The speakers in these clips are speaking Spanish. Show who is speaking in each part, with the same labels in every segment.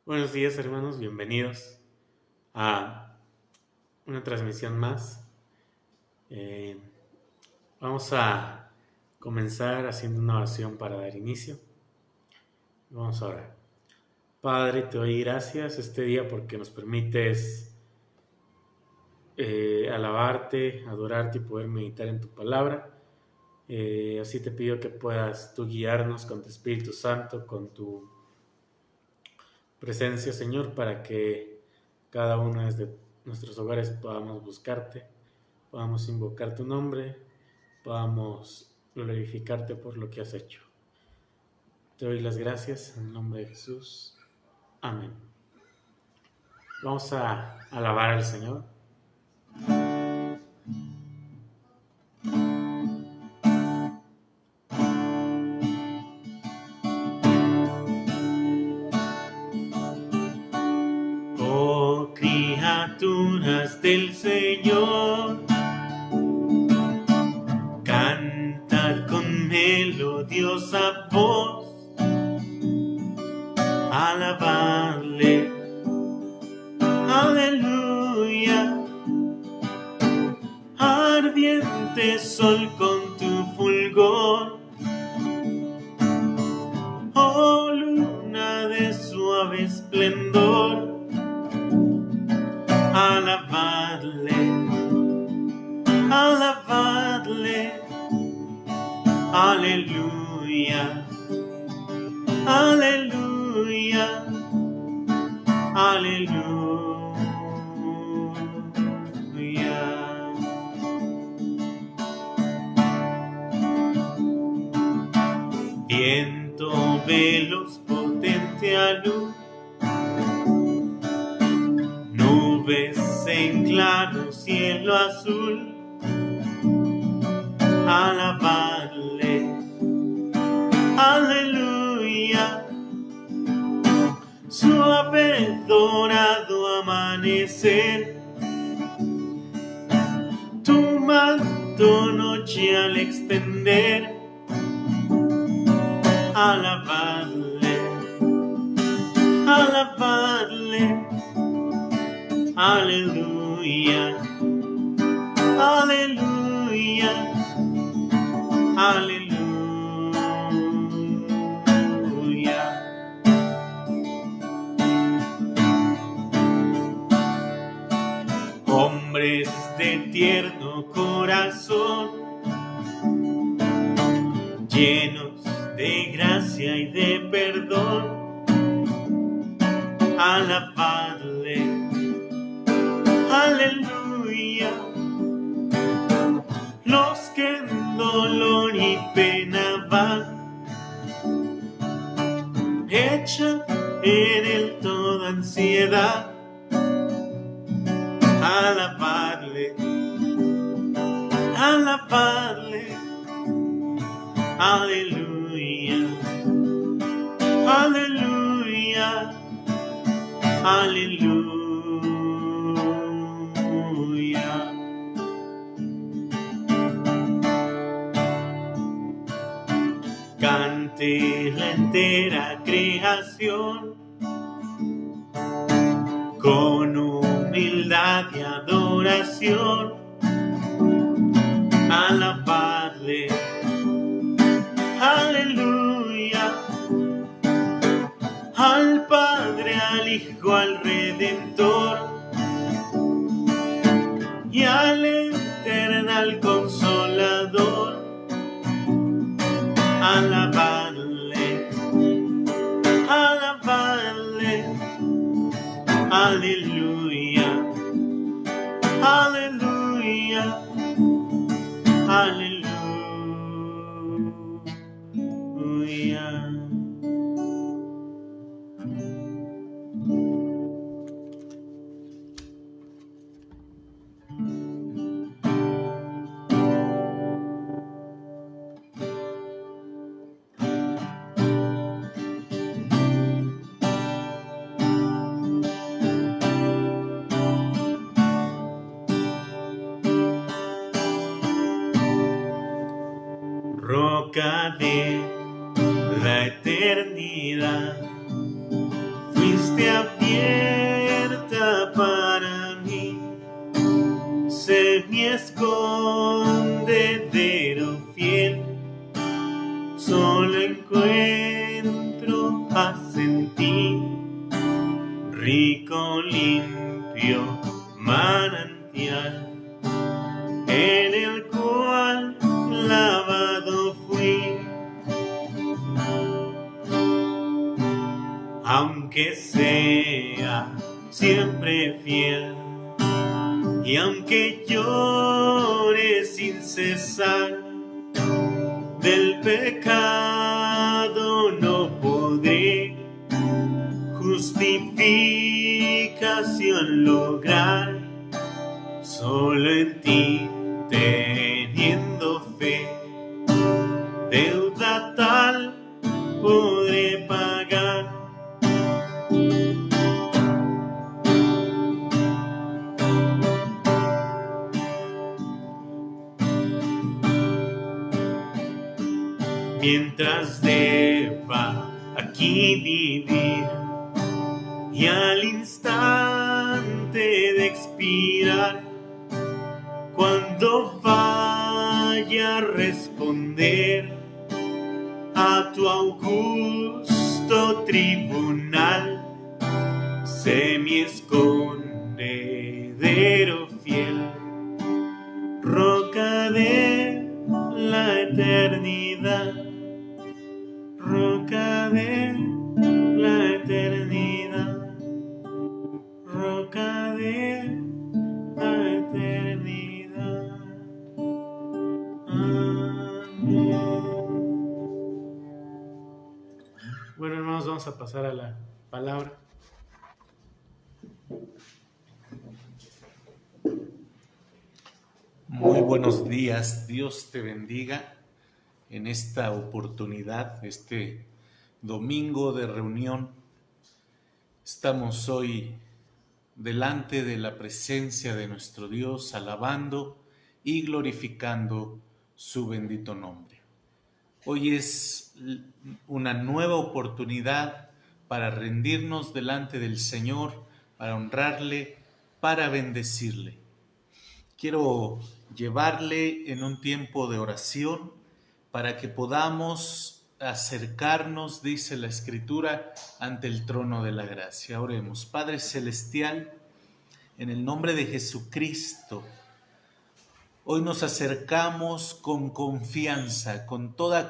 Speaker 1: Buenos días, hermanos, bienvenidos a una transmisión más. Eh, Vamos a comenzar haciendo una oración para dar inicio. Vamos a orar. Padre, te doy gracias este día porque nos permites alabarte, adorarte y poder meditar en tu palabra. Así te pido que puedas tú guiarnos con tu Espíritu Santo, con tu presencia, Señor, para que cada uno desde nuestros hogares podamos buscarte, podamos invocar tu nombre, podamos glorificarte por lo que has hecho. Te doy las gracias en el nombre de Jesús. Amén. Vamos a alabar al Señor. Oh, criaturas del Señor, cantad con melodiosa voz, alabadle, aleluya. Ardiente sol con tu fulgor, oh luna de suave esplendor, alabadle, alabadle, aleluya, aleluya, aleluya. Viento veloz, potente alud, nubes en claro cielo azul, alabadle, aleluya. Suave dorado amanecer, tu manto noche al extender, alabadle, alabadle, aleluya, aleluya, aleluya. Hombres de tierno corazón, llenos de gracia y de perdón, alabadle, aleluya. Los que en dolor y pena van, echan en él toda ansiedad, alabadle, alabadle, aleluya, aleluya, aleluya. Cante la entera creación con humildad y adoración, alabadle, aleluya. Al Padre, al Hijo, al Redentor y al eternal Consolador, alabadle, alabadle, aleluya, aleluya, aleluya. Roca de la eternidad, fuiste a
Speaker 2: aunque sea siempre fiel. Y aunque llore sin cesar, del pecado no podré justificación lograr. Solo en ti, teniendo fe, deuda tal podré pagar. Mientras deba aquí vivir y al instante de expirar, cuando vaya a responder a tu augusto tribunal, sé mi escondedero fiel, roca de la eternidad, roca de la eternidad, roca de la eternidad. Amén.
Speaker 1: Bueno, hermanos, vamos a pasar a la palabra.
Speaker 3: Muy buenos días, Dios te bendiga en esta oportunidad, este domingo de reunión. Estamos hoy delante de la presencia de nuestro Dios, alabando y glorificando su bendito nombre. Hoy es una nueva oportunidad para rendirnos delante del Señor, para honrarle, para bendecirle. Quiero llevarle en un tiempo de oración para que podamos acercarnos, dice la Escritura, ante el trono de la gracia. Oremos. Padre Celestial, en el nombre de Jesucristo, hoy nos acercamos con confianza, con toda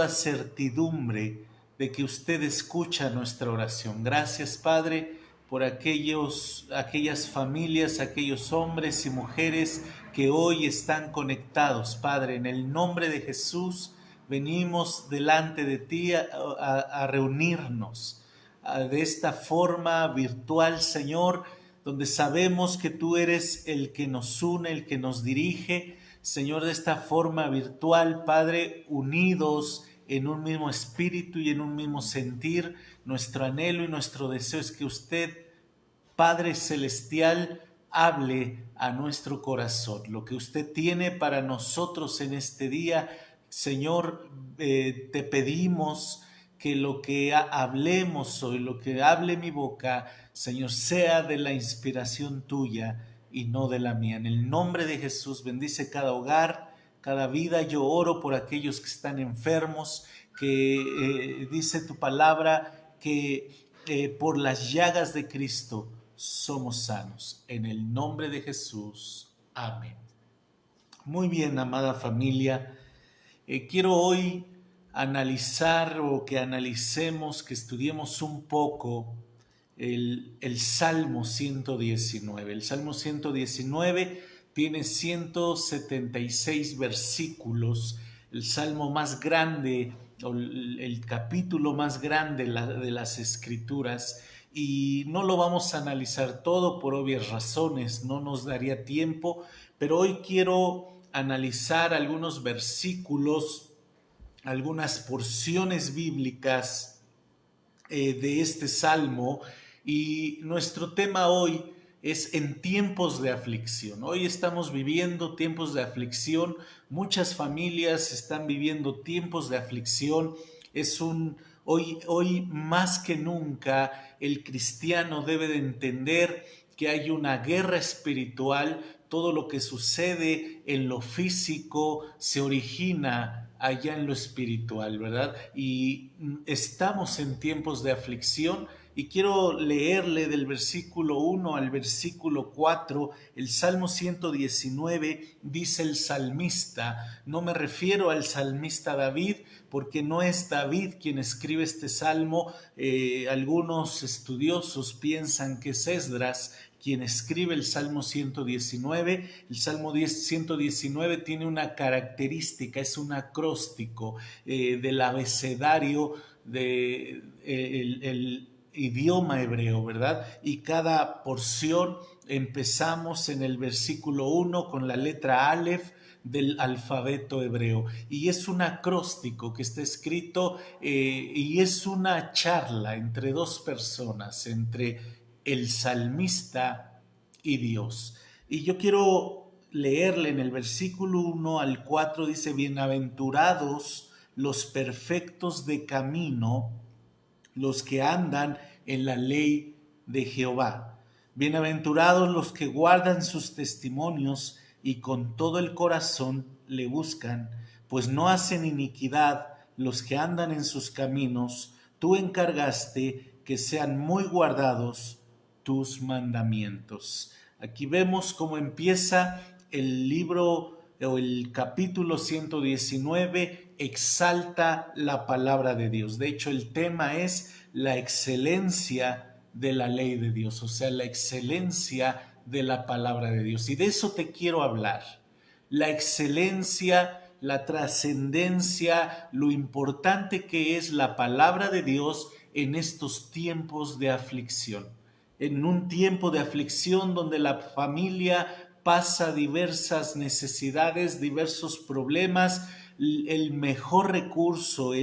Speaker 3: certidumbre de que usted escucha nuestra oración. Gracias, Padre, por aquellas familias, aquellos hombres y mujeres que hoy están conectados. Padre, en el nombre de Jesús venimos delante de ti a reunirnos de esta forma virtual, Señor, donde sabemos que tú eres el que nos une, el que nos dirige. Señor, de esta forma virtual, Padre, unidos en un mismo espíritu y en un mismo sentir, nuestro anhelo y nuestro deseo es que usted, Padre Celestial, hable a nuestro corazón. Lo que usted tiene para nosotros en este día, Señor, te pedimos que lo que hablemos hoy, lo que hable mi boca, Señor, sea de la inspiración tuya y no de la mía. En el nombre de Jesús, bendice cada hogar, cada vida. Yo oro por aquellos que están enfermos, que dice tu palabra que por las llagas de Cristo somos sanos. En el nombre de Jesús. Amén. Muy bien, amada familia. Quiero hoy analizar o que analicemos, que estudiemos un poco el Salmo 119. El Salmo 119 tiene 176 versículos, el salmo más grande, o el capítulo más grande de las Escrituras, y no lo vamos a analizar todo por obvias razones, no nos daría tiempo, pero hoy quiero analizar algunos versículos, algunas porciones bíblicas de este salmo, y nuestro tema hoy es en tiempos de aflicción. Hoy estamos viviendo tiempos de aflicción, muchas familias están viviendo tiempos de aflicción. Hoy más que nunca el cristiano debe de entender que hay una guerra espiritual. Todo lo que sucede en lo físico se origina allá en lo espiritual, ¿verdad? Y estamos en tiempos de aflicción, y quiero leerle del versículo 1 al versículo 4. El Salmo 119 dice el salmista, no me refiero al salmista David, porque no es David quien escribe este salmo. Algunos estudiosos piensan que es Esdras quien escribe el Salmo 119. El Salmo 119 tiene una característica, es un acróstico del abecedario del idioma hebreo, ¿verdad? Y cada porción empezamos en el versículo 1 con la letra Aleph del alfabeto hebreo, y es un acróstico que está escrito y es una charla entre dos personas, entre el salmista y Dios. Y yo quiero leerle en el versículo 1 al 4, dice: bienaventurados los perfectos de camino, los que andan en la ley de Jehová. Bienaventurados los que guardan sus testimonios y con todo el corazón le buscan, pues no hacen iniquidad los que andan en sus caminos. Tú encargaste que sean muy guardados tus mandamientos. Aquí vemos cómo empieza el libro o el capítulo 119, exalta la palabra de Dios. De hecho, el tema es la excelencia de la ley de Dios, o sea, la excelencia de la palabra de Dios. Y de eso te quiero hablar. La excelencia, la trascendencia, lo importante que es la palabra de Dios en estos tiempos de aflicción. En un tiempo de aflicción donde la familia pasa diversas necesidades, diversos problemas, el mejor recurso,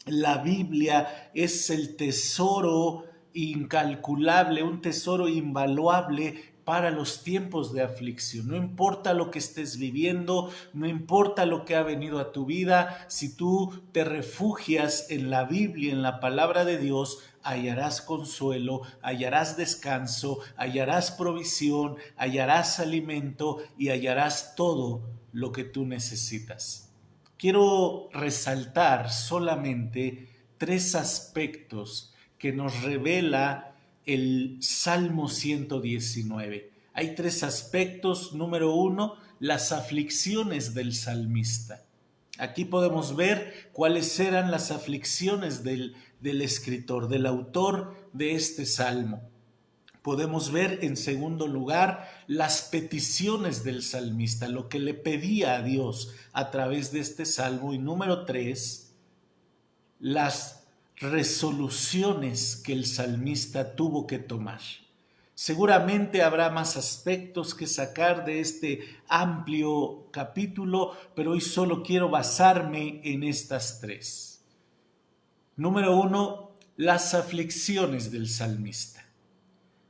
Speaker 3: la Biblia es el tesoro incalculable, un tesoro invaluable para los tiempos de aflicción. No importa lo que estés viviendo, no importa lo que ha venido a tu vida, si tú te refugias en la Biblia, en la palabra de Dios, hallarás consuelo, hallarás descanso, hallarás provisión, hallarás alimento y hallarás todo lo que tú necesitas. Quiero resaltar solamente 3 aspectos que nos revela el Salmo 119. Hay 3 aspectos. Número 1, las aflicciones del salmista. Aquí podemos ver cuáles eran las aflicciones del escritor, del autor de este salmo. Podemos ver en segundo lugar las peticiones del salmista, lo que le pedía a Dios a través de este salmo. Y número 3, las resoluciones que el salmista tuvo que tomar. Seguramente habrá más aspectos que sacar de este amplio capítulo, pero hoy solo quiero basarme en estas 3. Número 1, las aflicciones del salmista.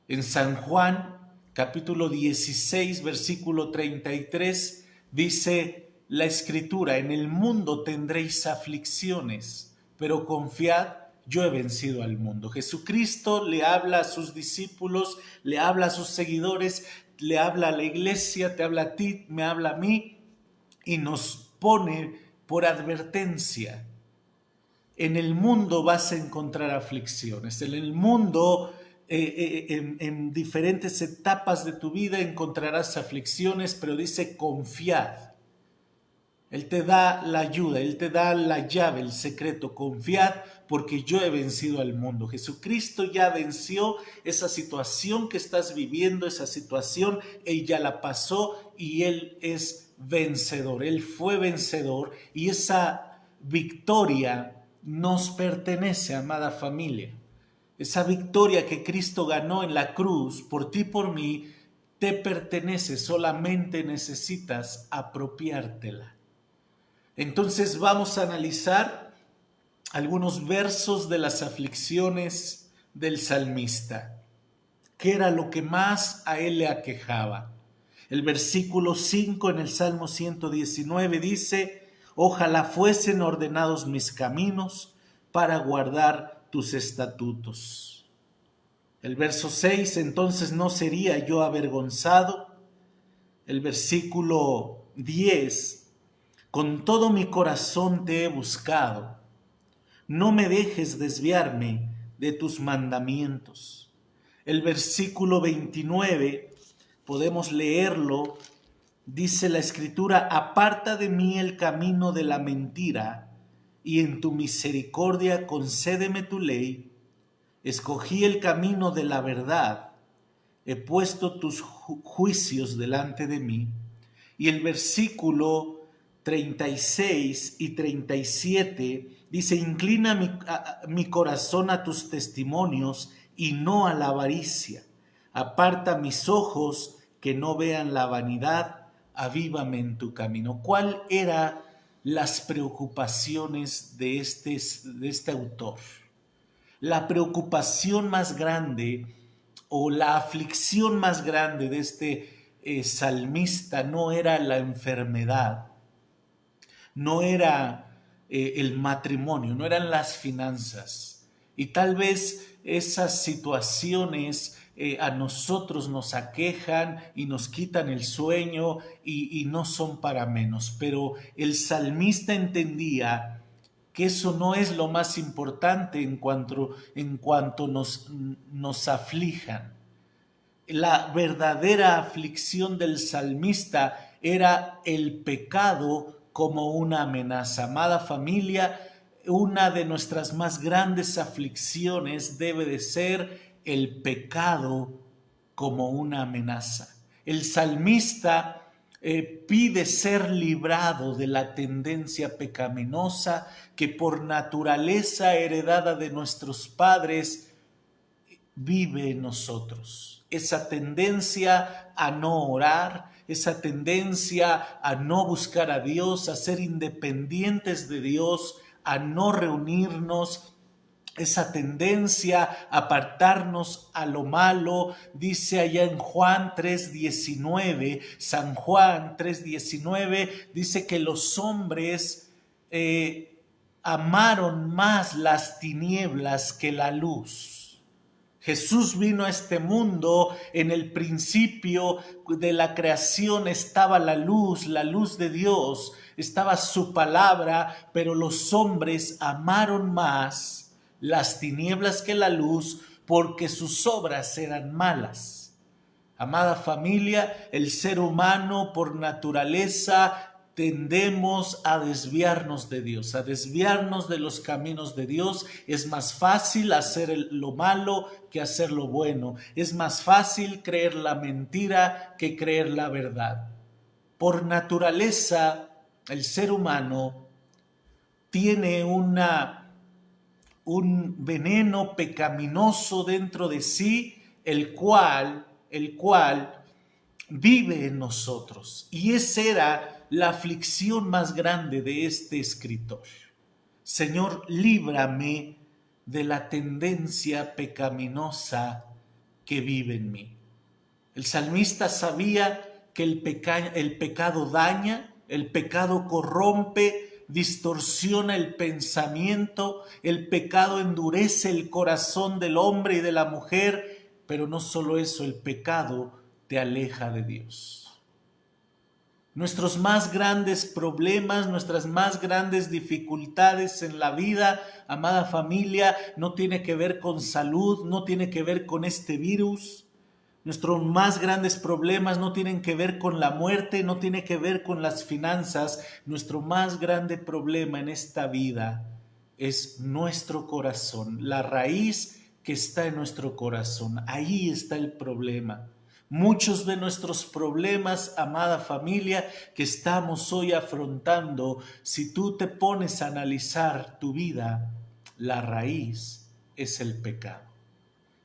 Speaker 3: En San Juan, capítulo 16, versículo 33, dice la Escritura: en el mundo tendréis aflicciones, pero confiad, yo he vencido al mundo. Jesucristo le habla a sus discípulos, le habla a sus seguidores, le habla a la iglesia, te habla a ti, me habla a mí, y nos pone por advertencia. En el mundo vas a encontrar aflicciones, en el mundo en diferentes etapas de tu vida encontrarás aflicciones, pero dice confiad. Él te da la ayuda, Él te da la llave, el secreto. Confiad porque yo he vencido al mundo. Jesucristo ya venció esa situación que estás viviendo, esa situación, Él ya la pasó y Él es vencedor. Él fue vencedor y esa victoria nos pertenece, amada familia. Esa victoria que Cristo ganó en la cruz por ti y por mí te pertenece, solamente necesitas apropiártela. Entonces vamos a analizar algunos versos de las aflicciones del salmista. ¿Qué era lo que más a él le aquejaba? El versículo 5 en el Salmo 119 dice: ojalá fuesen ordenados mis caminos para guardar tus estatutos. El verso 6, entonces no sería yo avergonzado. El versículo 10, con todo mi corazón te he buscado, no me dejes desviarme de tus mandamientos. El versículo 29, podemos leerlo, dice la Escritura: aparta de mí el camino de la mentira, y en tu misericordia concédeme tu ley. Escogí el camino de la verdad, he puesto tus juicios delante de mí. Y el versículo 36 y 37 dice: inclina mi corazón a tus testimonios y no a la avaricia. Aparta mis ojos que no vean la vanidad, avívame en tu camino. ¿Cuál eran las preocupaciones de este autor? La preocupación más grande o la aflicción más grande de este salmista no era la enfermedad, no era el matrimonio, no eran las finanzas. Y tal vez esas situaciones a nosotros nos aquejan y nos quitan el sueño y no son para menos. Pero el salmista entendía que eso no es lo más importante en cuanto nos aflijan. La verdadera aflicción del salmista era el pecado como una amenaza. Amada familia, una de nuestras más grandes aflicciones debe de ser el pecado como una amenaza. El salmista pide ser librado de la tendencia pecaminosa que por naturaleza heredada de nuestros padres vive en nosotros. Esa tendencia a no orar, esa tendencia a no buscar a Dios, a ser independientes de Dios, a no reunirnos, esa tendencia a apartarnos a lo malo. Dice allá en Juan 3:19, San Juan 3:19, dice que los hombres amaron más las tinieblas que la luz. Jesús vino a este mundo, en el principio de la creación estaba la luz de Dios, estaba su palabra, pero los hombres amaron más las tinieblas que la luz, porque sus obras eran malas. Amada familia, el ser humano por naturaleza tendemos a desviarnos de Dios, a desviarnos de los caminos de Dios. Es más fácil hacer lo malo que hacer lo bueno. Es más fácil creer la mentira que creer la verdad. Por naturaleza, el ser humano tiene un veneno pecaminoso dentro de sí, el cual vive en nosotros. Y esa era la aflicción más grande de este escritor. Señor, líbrame de la tendencia pecaminosa que vive en mí. El salmista sabía que el pecado daña, el pecado corrompe, distorsiona el pensamiento, el pecado endurece el corazón del hombre y de la mujer, pero no solo eso, el pecado te aleja de Dios. Nuestros más grandes problemas, nuestras más grandes dificultades en la vida, amada familia, no tiene que ver con salud, no tiene que ver con este virus. Nuestros más grandes problemas no tienen que ver con la muerte, no tiene que ver con las finanzas. Nuestro más grande problema en esta vida es nuestro corazón, la raíz que está en nuestro corazón. Ahí está el problema. Muchos de nuestros problemas, amada familia, que estamos hoy afrontando, si tú te pones a analizar tu vida, la raíz es el pecado.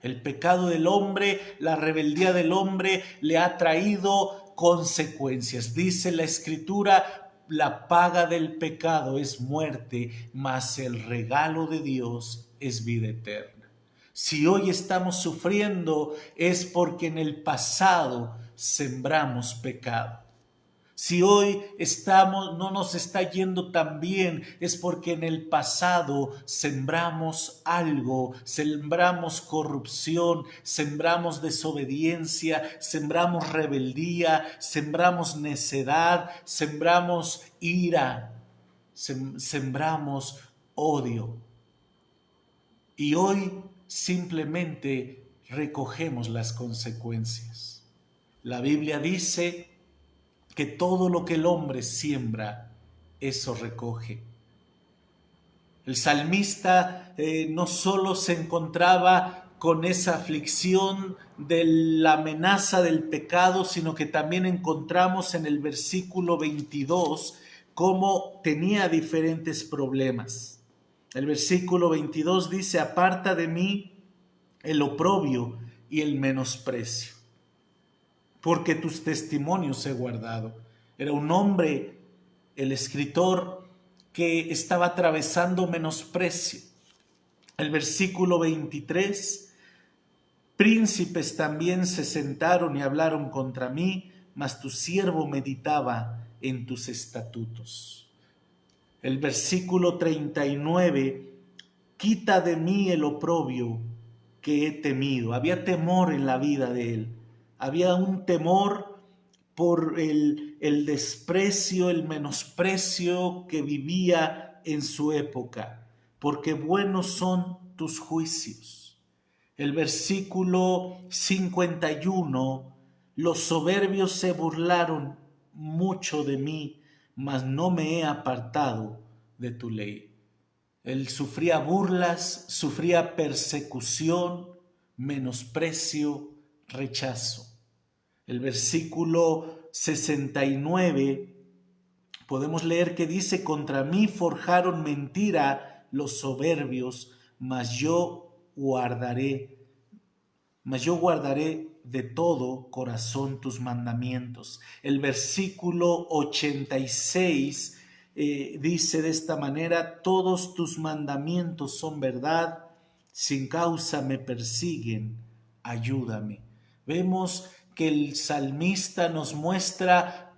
Speaker 3: El pecado del hombre, la rebeldía del hombre le ha traído consecuencias. Dice la Escritura: la paga del pecado es muerte, mas el regalo de Dios es vida eterna. Si hoy estamos sufriendo es porque en el pasado sembramos pecado. Si hoy no nos está yendo tan bien, es porque en el pasado sembramos algo, sembramos corrupción, sembramos desobediencia, sembramos rebeldía, sembramos necedad, sembramos ira, sembramos odio. Y hoy simplemente recogemos las consecuencias. La Biblia dice que todo lo que el hombre siembra, eso recoge. El salmista no solo se encontraba con esa aflicción de la amenaza del pecado, sino que también encontramos en el versículo 22 cómo tenía diferentes problemas. El versículo 22 dice: aparta de mí el oprobio y el menosprecio, porque tus testimonios he guardado. Era un hombre, el escritor, que estaba atravesando menosprecio. El versículo 23: príncipes también se sentaron y hablaron contra mí, mas tu siervo meditaba en tus estatutos. El versículo 39: quita de mí el oprobio que he temido. Había temor en la vida de él. Había un temor por el desprecio, el menosprecio que vivía en su época, porque buenos son tus juicios. El versículo 51: los soberbios se burlaron mucho de mí, mas no me he apartado de tu ley. Él sufría burlas, sufría persecución, menosprecio, rechazo. El versículo 69 podemos leer que dice: contra mí forjaron mentira los soberbios, mas yo guardaré de todo corazón tus mandamientos. El versículo 86 dice de esta manera: todos tus mandamientos son verdad, sin causa me persiguen, ayúdame. Vemos que el salmista nos muestra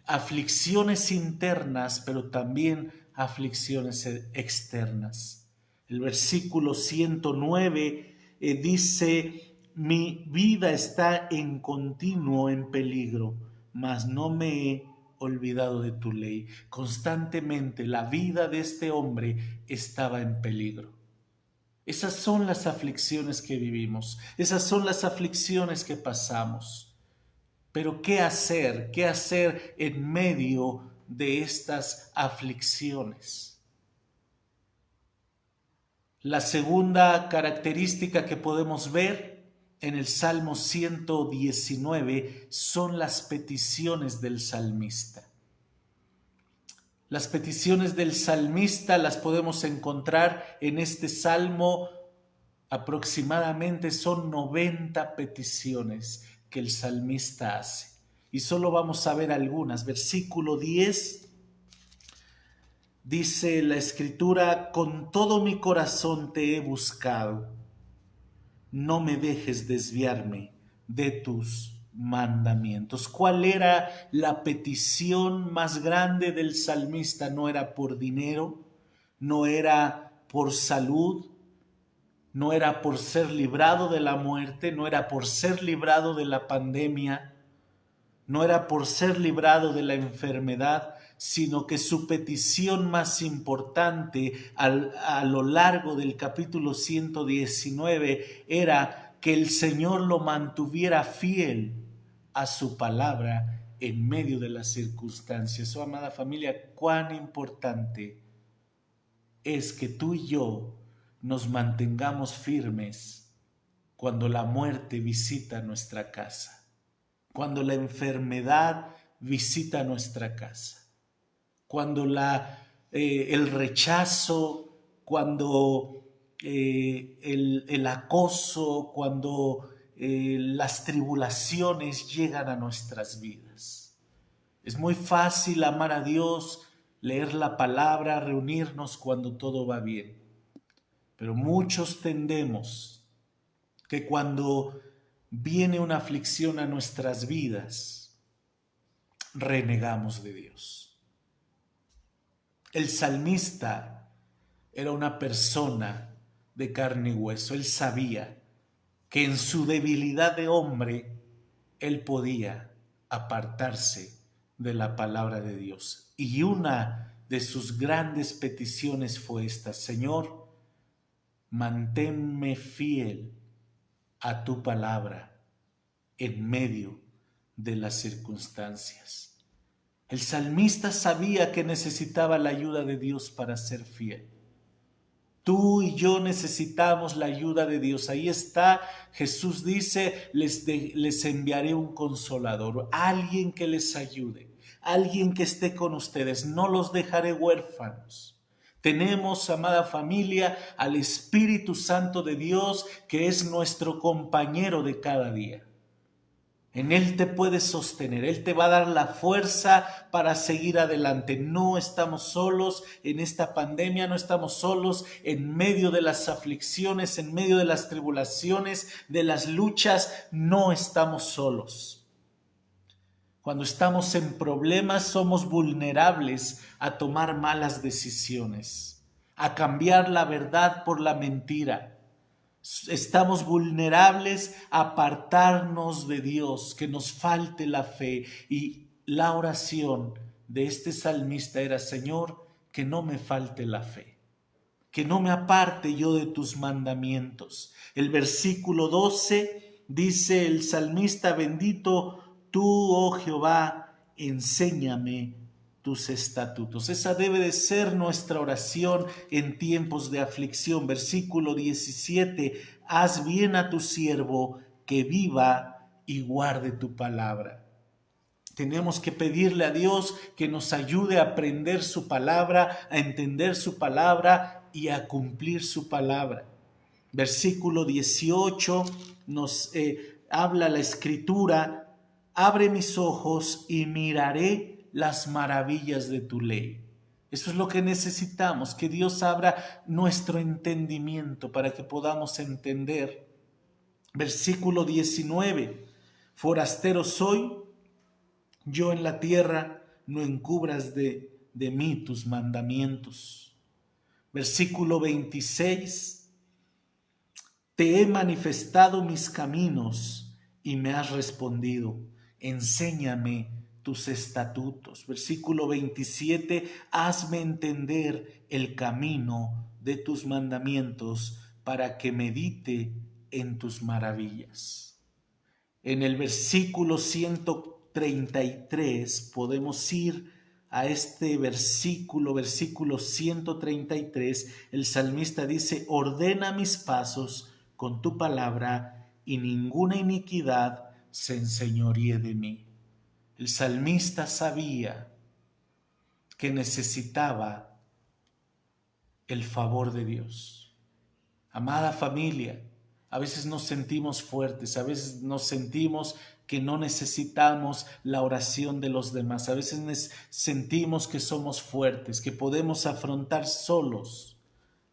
Speaker 3: aflicciones internas, pero también aflicciones externas. El versículo 109 dice: mi vida está en continuo en peligro, mas no me he olvidado de tu ley. Constantemente la vida de este hombre estaba en peligro. Esas son las aflicciones que vivimos, esas son las aflicciones que pasamos. Pero ¿qué hacer? ¿Qué hacer en medio de estas aflicciones? La segunda característica que podemos ver en el Salmo 119 son las peticiones del salmista. Las peticiones del salmista las podemos encontrar en este salmo. Aproximadamente son 90 peticiones que el salmista hace. Y solo vamos a ver algunas. Versículo 10 dice la escritura: con todo mi corazón te he buscado, no me dejes desviarme de tus mandamientos. ¿Cuál era la petición más grande del salmista? No era por dinero, no era por salud, no era por ser librado de la muerte, no era por ser librado de la pandemia, no era por ser librado de la enfermedad, sino que su petición más importante a lo largo del capítulo 119 era que el Señor lo mantuviera fiel a su palabra en medio de las circunstancias. Oh, amada familia, cuán importante es que tú y yo nos mantengamos firmes cuando la muerte visita nuestra casa, cuando la enfermedad visita nuestra casa, cuando el rechazo, cuando el acoso, cuando las tribulaciones llegan a nuestras vidas. Es muy fácil amar a Dios, leer la palabra, reunirnos cuando todo va bien. Pero muchos tendemos que cuando viene una aflicción a nuestras vidas, renegamos de Dios. El salmista era una persona de carne y hueso. Él sabía que en su debilidad de hombre, él podía apartarse de la palabra de Dios. Y una de sus grandes peticiones fue esta: Señor, manténme fiel a tu palabra en medio de las circunstancias. El salmista sabía que necesitaba la ayuda de Dios para ser fiel. Tú y yo necesitamos la ayuda de Dios. Ahí está, Jesús dice, les enviaré un consolador, alguien que les ayude, alguien que esté con ustedes. No los dejaré huérfanos. Tenemos, amada familia, al Espíritu Santo de Dios, que es nuestro compañero de cada día. En Él te puedes sostener, Él te va a dar la fuerza para seguir adelante. No estamos solos en esta pandemia, no estamos solos en medio de las aflicciones, en medio de las tribulaciones, de las luchas, no estamos solos. Cuando estamos en problemas somos vulnerables a tomar malas decisiones, a cambiar la verdad por la mentira. Estamos vulnerables a apartarnos de Dios, que nos falte la fe. Y la oración de este salmista era: Señor, que no me falte la fe, que no me aparte yo de tus mandamientos. El versículo 12 dice el salmista: bendito tú, oh Jehová, enséñame tus estatutos. Esa debe de ser nuestra oración en tiempos de aflicción. Versículo 17, haz bien a tu siervo, que viva y guarde tu palabra. Tenemos que pedirle a Dios que nos ayude a aprender su palabra, a entender su palabra y a cumplir su palabra. Versículo 18 nos habla la Escritura: abre mis ojos y miraré las maravillas de tu ley. Eso es lo que necesitamos, que Dios abra nuestro entendimiento para que podamos entender. Versículo 19, forastero soy yo en la tierra, no encubras de mí tus mandamientos. Versículo 26, te he manifestado mis caminos y me has respondido, enséñame tus estatutos. Versículo 27, hazme entender el camino de tus mandamientos para que medite en tus maravillas. En el versículo 133 podemos ir a este versículo 133, el salmista dice: ordena mis pasos con tu palabra y ninguna iniquidad se enseñoríe de mí. El salmista sabía que necesitaba el favor de Dios. Amada familia, a veces nos sentimos fuertes, a veces nos sentimos que no necesitamos la oración de los demás, a veces sentimos que somos fuertes, que podemos afrontar solos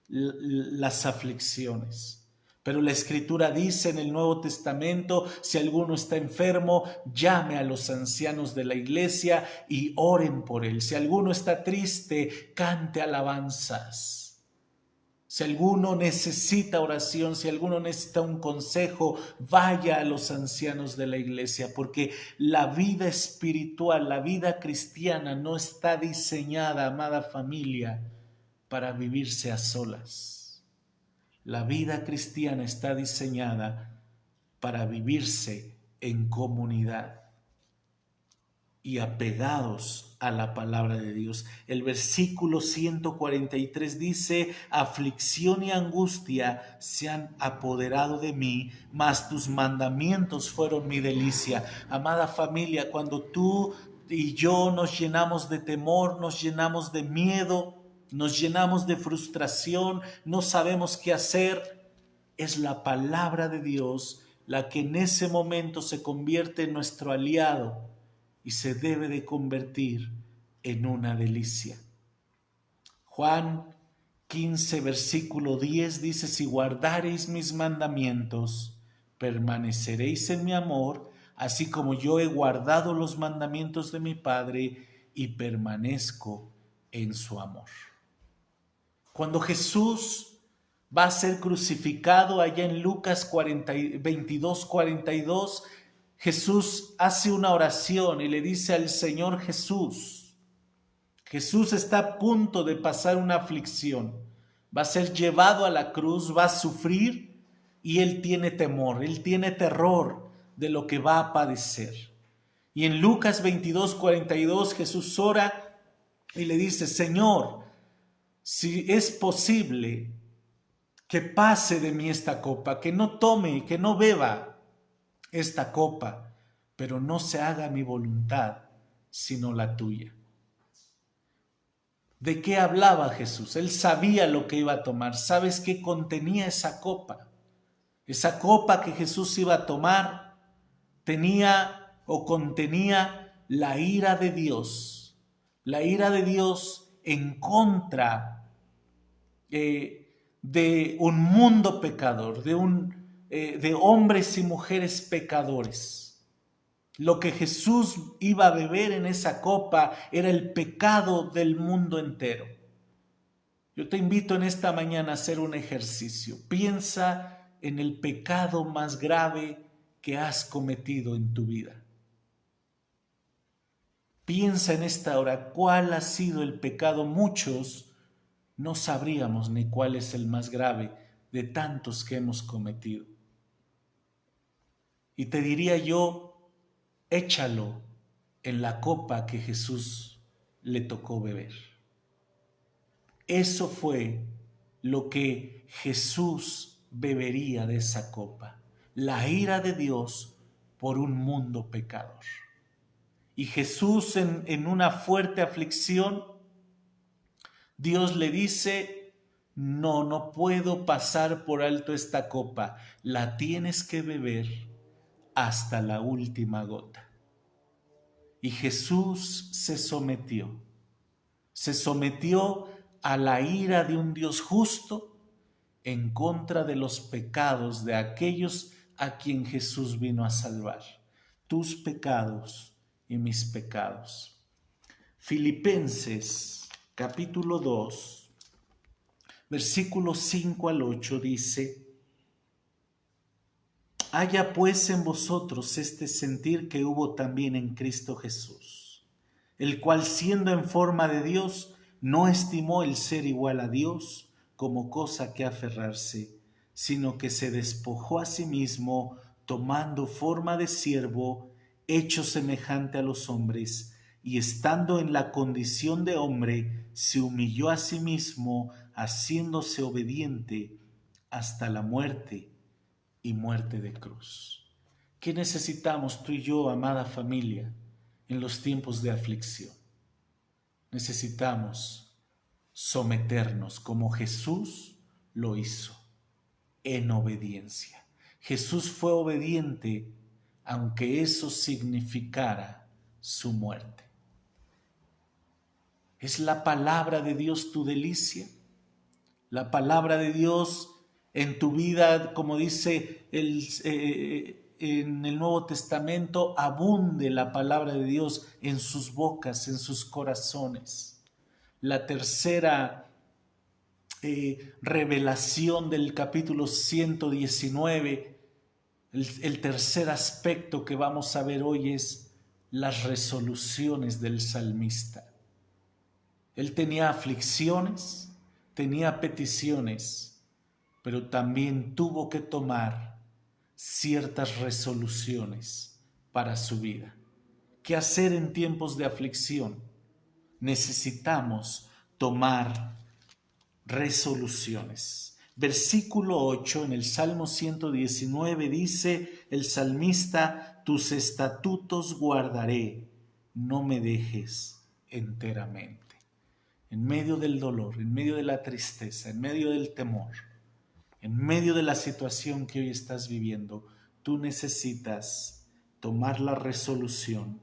Speaker 3: las aflicciones. Pero la Escritura dice en el Nuevo Testamento: si alguno está enfermo, llame a los ancianos de la iglesia y oren por él. Si alguno está triste, cante alabanzas. Si alguno necesita oración, si alguno necesita un consejo, vaya a los ancianos de la iglesia, porque la vida espiritual, la vida cristiana no está diseñada, amada familia, para vivirse a solas. La vida cristiana está diseñada para vivirse en comunidad y apegados a la palabra de Dios. El versículo 143 dice: aflicción y angustia se han apoderado de mí, mas tus mandamientos fueron mi delicia. Amada familia, cuando tú y yo nos llenamos de temor, nos llenamos de miedo, nos llenamos de frustración, no sabemos qué hacer, es la palabra de Dios la que en ese momento se convierte en nuestro aliado y se debe de convertir en una delicia. Juan 15, versículo 10 dice: si guardareis mis mandamientos, permaneceréis en mi amor, así como yo he guardado los mandamientos de mi Padre y permanezco en su amor. Cuando Jesús va a ser crucificado allá en Lucas 22:42, Jesús hace una oración y le dice al Señor Jesús está a punto de pasar una aflicción, va a ser llevado a la cruz, va a sufrir y él tiene temor, él tiene terror de lo que va a padecer. Y en Lucas 22:42 Jesús ora y le dice: Señor, si es posible que pase de mí esta copa, que no tome, que no beba esta copa, pero no se haga mi voluntad, sino la tuya. ¿De qué hablaba Jesús? Él sabía lo que iba a tomar. ¿Sabes qué contenía esa copa? Esa copa que Jesús iba a tomar tenía o contenía la ira de Dios. La ira de Dios en contra de un mundo pecador, de hombres y mujeres pecadores. Lo que Jesús iba a beber en esa copa era el pecado del mundo entero. Yo te invito en esta mañana a hacer un ejercicio. Piensa en el pecado más grave que has cometido en tu vida. Piensa en esta hora cuál ha sido el pecado. Muchos no sabríamos ni cuál es el más grave de tantos que hemos cometido. Y te diría yo, échalo en la copa que Jesús le tocó beber. Eso fue lo que Jesús bebería de esa copa, la ira de Dios por un mundo pecador. Y Jesús en una fuerte aflicción, Dios le dice: no puedo pasar por alto esta copa, la tienes que beber hasta la última gota. Y Jesús se sometió a la ira de un Dios justo en contra de los pecados de aquellos a quien Jesús vino a salvar. Tus pecados y mis pecados. Filipenses capítulo 2, versículos 5 al 8 dice: haya pues en vosotros este sentir que hubo también en Cristo Jesús, el cual siendo en forma de Dios, no estimó el ser igual a Dios como cosa que aferrarse, sino que se despojó a sí mismo, tomando forma de siervo, hecho semejante a los hombres, y estando en la condición de hombre, se humilló a sí mismo, haciéndose obediente hasta la muerte y muerte de cruz. ¿Qué necesitamos tú y yo, amada familia, en los tiempos de aflicción? Necesitamos someternos como Jesús lo hizo, en obediencia. Jesús fue obediente aunque eso significara su muerte. ¿Es la palabra de Dios tu delicia? La palabra de Dios en tu vida, como dice en el Nuevo Testamento, abunde la palabra de Dios en sus bocas, en sus corazones. La tercera revelación del capítulo 119, el tercer aspecto que vamos a ver hoy es las resoluciones del salmista. Él tenía aflicciones, tenía peticiones, pero también tuvo que tomar ciertas resoluciones para su vida. ¿Qué hacer en tiempos de aflicción? Necesitamos tomar resoluciones. Versículo 8 en el Salmo 119 dice el salmista: tus estatutos guardaré, no me dejes enteramente. En medio del dolor, en medio de la tristeza, en medio del temor, en medio de la situación que hoy estás viviendo, tú necesitas tomar la resolución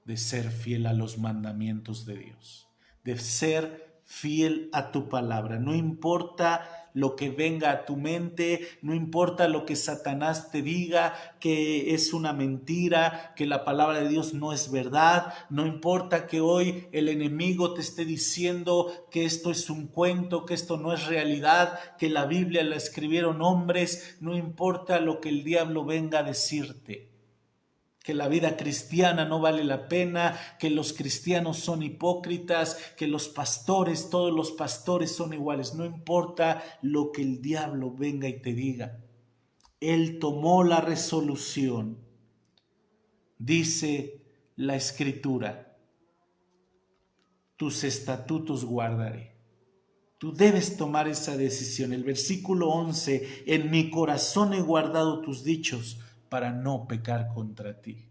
Speaker 3: de ser fiel a los mandamientos de Dios, de ser fiel a tu palabra. No importa lo que venga a tu mente, no importa lo que Satanás te diga, que es una mentira, que la palabra de Dios no es verdad, no importa que hoy el enemigo te esté diciendo que esto es un cuento, que esto no es realidad, que la Biblia la escribieron hombres, no importa lo que el diablo venga a decirte. que la vida cristiana no vale la pena, que los cristianos son hipócritas, que los pastores, todos los pastores son iguales. No importa lo que el diablo venga y te diga. Él tomó la resolución. Dice la Escritura, tus estatutos guardaré. Tú debes tomar esa decisión. El versículo 11, en mi corazón he guardado tus dichos para no pecar contra ti.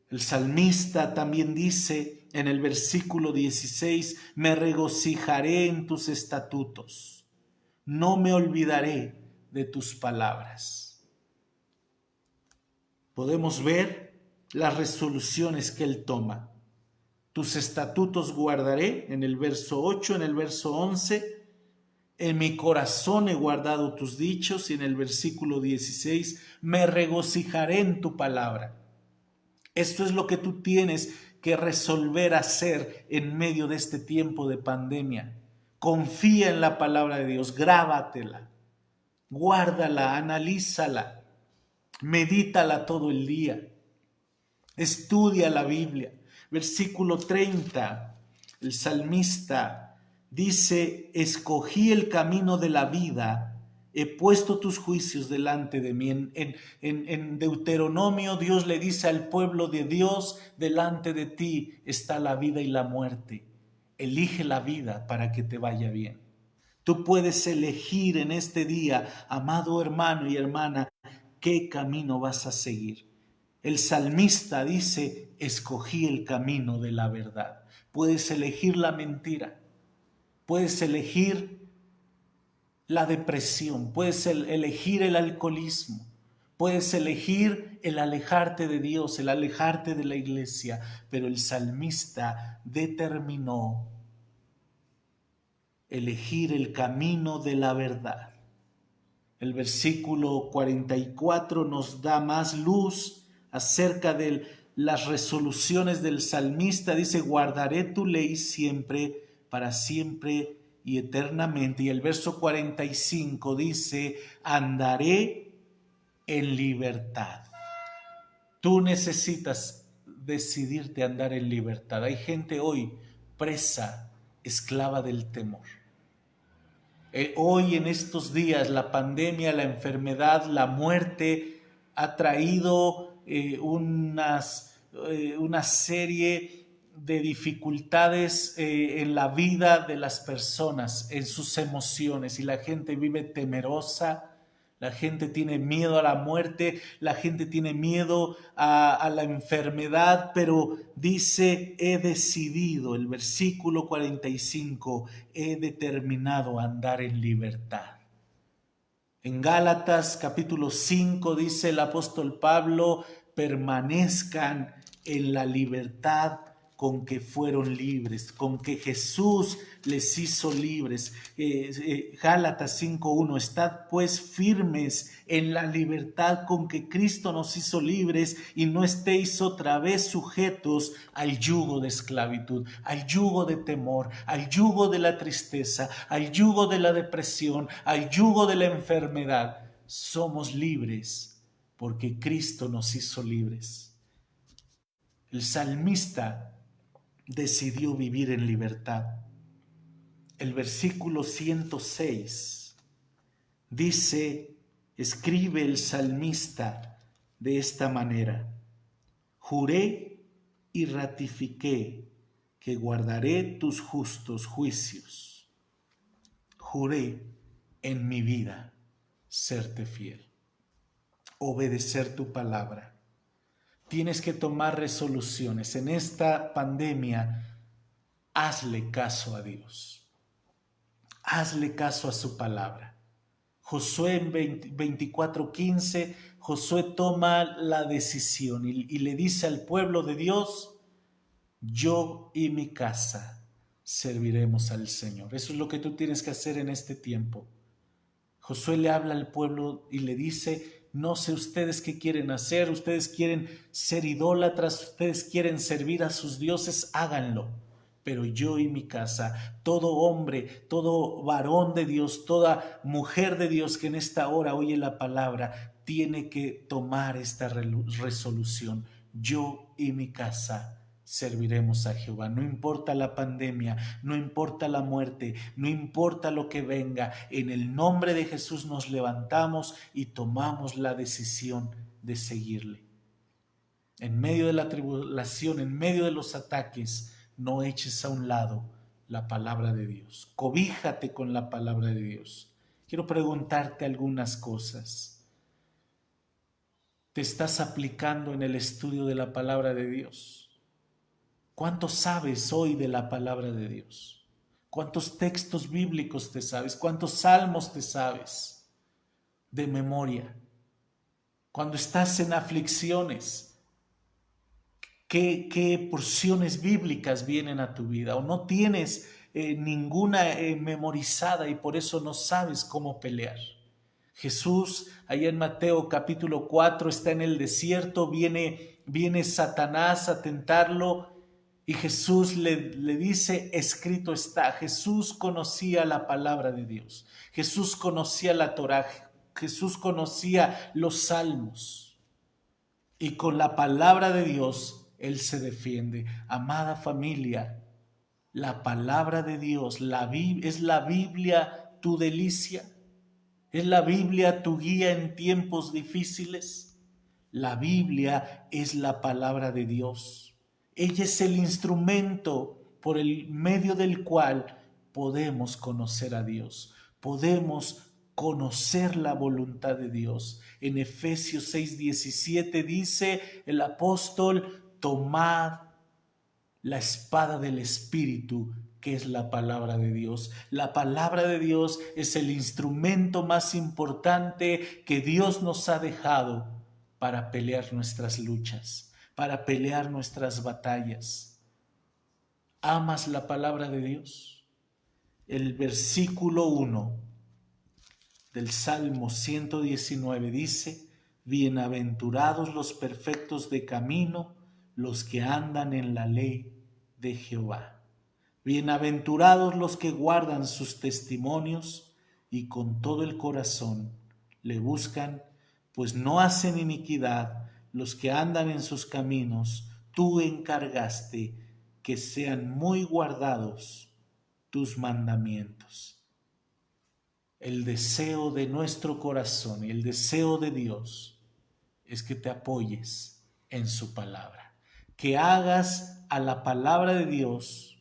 Speaker 3: El salmista también dice en el versículo 16, me regocijaré en tus estatutos, no me olvidaré de tus palabras. Podemos ver las resoluciones que él toma. Tus estatutos guardaré en el verso 8, en el verso 11. En mi corazón he guardado tus dichos y en el versículo 16, me regocijaré en tu palabra. Esto es lo que tú tienes que resolver hacer en medio de este tiempo de pandemia. Confía en la palabra de Dios, grábatela, guárdala, analízala, medítala todo el día, estudia la Biblia. Versículo 30, el salmista dice, escogí el camino de la vida, he puesto tus juicios delante de mí. En Deuteronomio Dios le dice al pueblo de Dios, delante de ti está la vida y la muerte. Elige la vida para que te vaya bien. Tú puedes elegir en este día, amado hermano y hermana, qué camino vas a seguir. El salmista dice, escogí el camino de la verdad. Puedes elegir la mentira, puedes elegir la depresión, puedes elegir el alcoholismo, puedes elegir el alejarte de Dios, el alejarte de la iglesia, pero el salmista determinó elegir el camino de la verdad. El versículo 44 nos da más luz acerca de las resoluciones del salmista. Dice, guardaré tu ley siempre, para siempre y eternamente. Y el verso 45 dice, andaré en libertad. Tú necesitas decidirte a andar en libertad. Hay gente hoy presa, esclava del temor. Hoy en estos días la pandemia, la enfermedad, la muerte ha traído una serie de dificultades en la vida de las personas, en sus emociones, y la gente vive temerosa, la gente tiene miedo a la muerte, la gente tiene miedo a la enfermedad, pero dice, he decidido, el versículo 45, he determinado andar en libertad. En Gálatas capítulo 5 dice el apóstol Pablo, permanezcan en la libertad con que fueron libres, con que Jesús les hizo libres. Gálatas 5:1, estad pues firmes en la libertad con que Cristo nos hizo libres y no estéis otra vez sujetos al yugo de esclavitud, al yugo de temor, al yugo de la tristeza, al yugo de la depresión, al yugo de la enfermedad. Somos libres porque Cristo nos hizo libres. El salmista decidió vivir en libertad. El versículo 106 dice, escribe el salmista de esta manera, juré y ratifiqué que guardaré tus justos juicios. Juré en mi vida serte fiel, obedecer tu palabra. Tienes que tomar resoluciones. En esta pandemia, hazle caso a Dios. Hazle caso a su palabra. Josué en 24:15, Josué toma la decisión y le dice al pueblo de Dios, yo y mi casa serviremos al Señor. Eso es lo que tú tienes que hacer en este tiempo. Josué le habla al pueblo y le dice, no sé ustedes qué quieren hacer, ustedes quieren ser idólatras, ustedes quieren servir a sus dioses, háganlo. Pero yo y mi casa, todo hombre, todo varón de Dios, toda mujer de Dios que en esta hora oye la palabra, tiene que tomar esta resolución. Yo y mi casa serviremos a Jehová. No importa la pandemia, no importa la muerte, no importa lo que venga. En el nombre de Jesús nos levantamos y tomamos la decisión de seguirle. En medio de la tribulación, en medio de los ataques, no eches a un lado la palabra de Dios. Cobíjate con la palabra de Dios. Quiero preguntarte algunas cosas. ¿Te estás aplicando en el estudio de la palabra de Dios? ¿Cuánto sabes hoy de la palabra de Dios? ¿Cuántos textos bíblicos te sabes? ¿Cuántos salmos te sabes de memoria? Cuando estás en aflicciones, ¿qué porciones bíblicas vienen a tu vida? ¿O no tienes ninguna memorizada y por eso no sabes cómo pelear? Jesús, allá en Mateo capítulo 4, está en el desierto, viene Satanás a tentarlo y Jesús le dice, escrito está. Jesús conocía la palabra de Dios, Jesús conocía la Torá, Jesús conocía los salmos y con la palabra de Dios Él se defiende. Amada familia, la palabra de Dios, ¿es la Biblia tu delicia? ¿Es la Biblia tu guía en tiempos difíciles? La Biblia es la palabra de Dios. Ella es el instrumento por el medio del cual podemos conocer a Dios. Podemos conocer la voluntad de Dios. En Efesios 6:17 dice el apóstol, tomad la espada del Espíritu, que es la palabra de Dios. La palabra de Dios es el instrumento más importante que Dios nos ha dejado para pelear nuestras luchas, para pelear nuestras batallas. ¿Amas la palabra de Dios? El versículo 1 del Salmo 119 dice, bienaventurados los perfectos de camino, los que andan en la ley de Jehová. Bienaventurados los que guardan sus testimonios y con todo el corazón le buscan, pues no hacen iniquidad los que andan en sus caminos. Tú encargaste que sean muy guardados tus mandamientos. El deseo de nuestro corazón y el deseo de Dios es que te apoyes en su palabra, que hagas a la palabra de Dios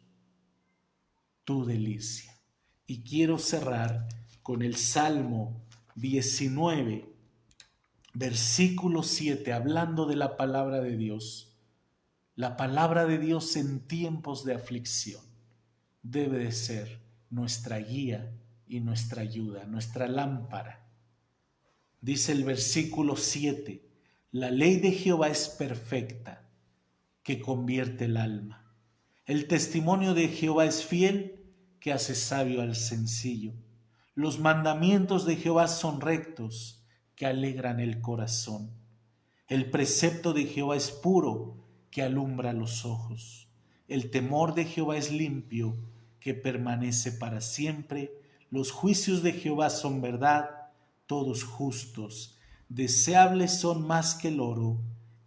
Speaker 3: tu delicia. Y quiero cerrar con el Salmo 19, versículo 7, hablando de la palabra de Dios. La palabra de Dios en tiempos de aflicción debe de ser nuestra guía y nuestra ayuda, nuestra lámpara. Dice el versículo 7, la ley de Jehová es perfecta, que convierte el alma. El testimonio de Jehová es fiel, que hace sabio al sencillo. Los mandamientos de Jehová son rectos, que alegran el corazón. El precepto de Jehová es puro, que alumbra los ojos. El temor de Jehová es limpio, que permanece para siempre. Los juicios de Jehová son verdad, todos justos. Deseables son más que el oro,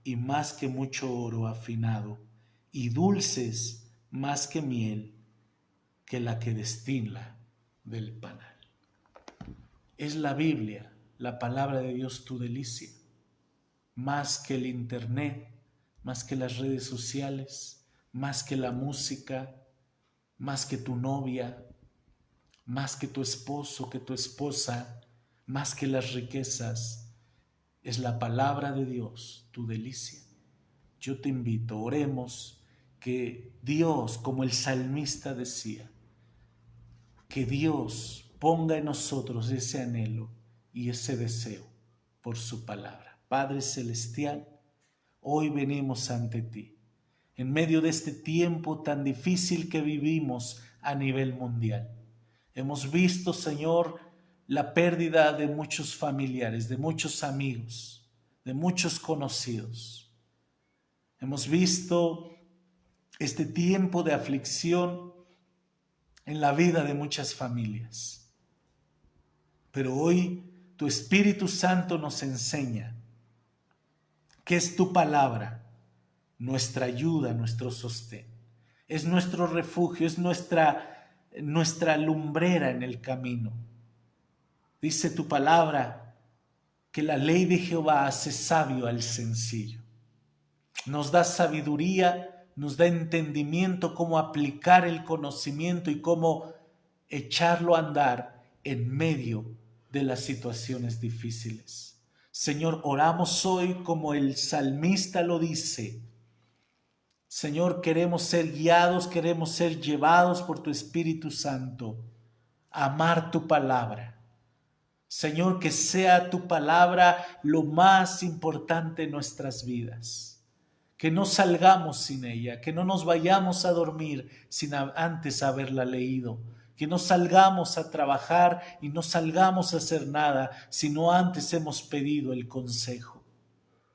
Speaker 3: y más que mucho oro afinado, y dulces más que miel, que la que destila del panal. Es la Biblia, la palabra de Dios, tu delicia, más que el internet, más que las redes sociales, más que la música, más que tu novia, más que tu esposo, que tu esposa, más que las riquezas. Es la palabra de Dios, tu delicia. Yo te invito, oremos, que Dios, como el salmista decía, que Dios ponga en nosotros ese anhelo y ese deseo por su palabra. Padre Celestial, hoy venimos ante ti, en medio de este tiempo tan difícil que vivimos a nivel mundial. Hemos visto, Señor, la pérdida de muchos familiares, de muchos amigos, de muchos conocidos. Hemos visto este tiempo de aflicción en la vida de muchas familias. Pero hoy tu Espíritu Santo nos enseña que es tu palabra, nuestra ayuda, nuestro sostén. Es nuestro refugio, es nuestra lumbrera en el camino. Dice tu palabra que la ley de Jehová hace sabio al sencillo. Nos da sabiduría, nos da entendimiento cómo aplicar el conocimiento y cómo echarlo a andar en medio de las situaciones difíciles. Señor, oramos hoy como el salmista lo dice. Señor, queremos ser guiados, queremos ser llevados por tu Espíritu Santo a amar tu palabra. Señor, que sea tu palabra lo más importante en nuestras vidas. Que no salgamos sin ella, que no nos vayamos a dormir sin antes haberla leído. Que no salgamos a trabajar y no salgamos a hacer nada, sino antes hemos pedido el consejo.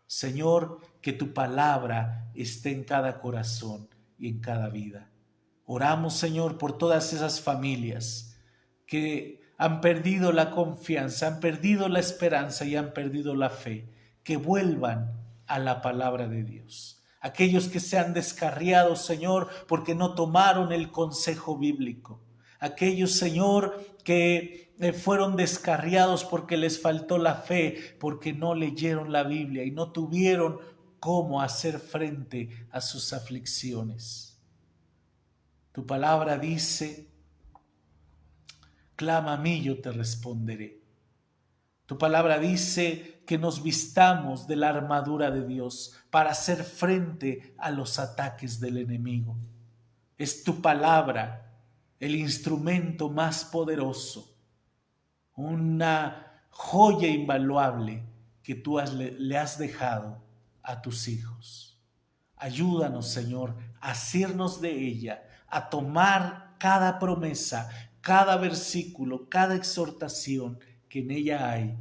Speaker 3: Señor, que tu palabra esté en cada corazón y en cada vida. Oramos, Señor, por todas esas familias que han perdido la confianza, han perdido la esperanza y han perdido la fe, que vuelvan a la palabra de Dios. Aquellos que se han descarriado, Señor, porque no tomaron el consejo bíblico. Aquellos, Señor, que fueron descarriados porque les faltó la fe, porque no leyeron la Biblia y no tuvieron cómo hacer frente a sus aflicciones. Tu palabra dice: clama a mí, yo te responderé. Tu palabra dice que nos vistamos de la armadura de Dios para hacer frente a los ataques del enemigo. Es tu palabra el instrumento más poderoso, una joya invaluable que tú le has dejado a tus hijos. Ayúdanos, Señor, a asirnos de ella, a tomar cada promesa, cada versículo, cada exhortación que en ella hay,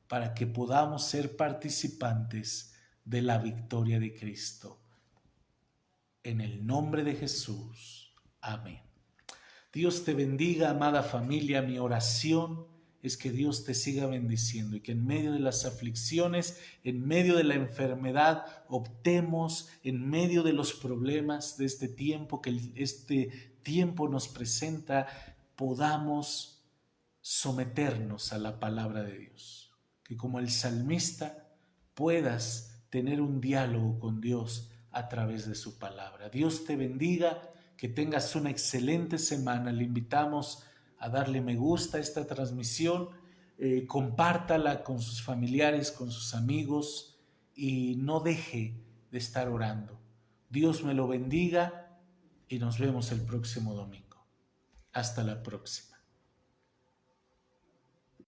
Speaker 3: para que podamos ser participantes de la victoria de Cristo. En el nombre de Jesús. Amén. Dios te bendiga, amada familia. Mi oración es que Dios te siga bendiciendo y que en medio de las aflicciones, en medio de la enfermedad, optemos en medio de los problemas de este tiempo que este tiempo nos presenta, podamos someternos a la palabra de Dios. Que como el salmista puedas tener un diálogo con Dios a través de su palabra. Dios te bendiga. Que tengas una excelente semana. Le invitamos a darle me gusta a esta transmisión, compártala con sus familiares, con sus amigos y no deje de estar orando. Dios me lo bendiga y nos vemos el próximo domingo. Hasta la próxima.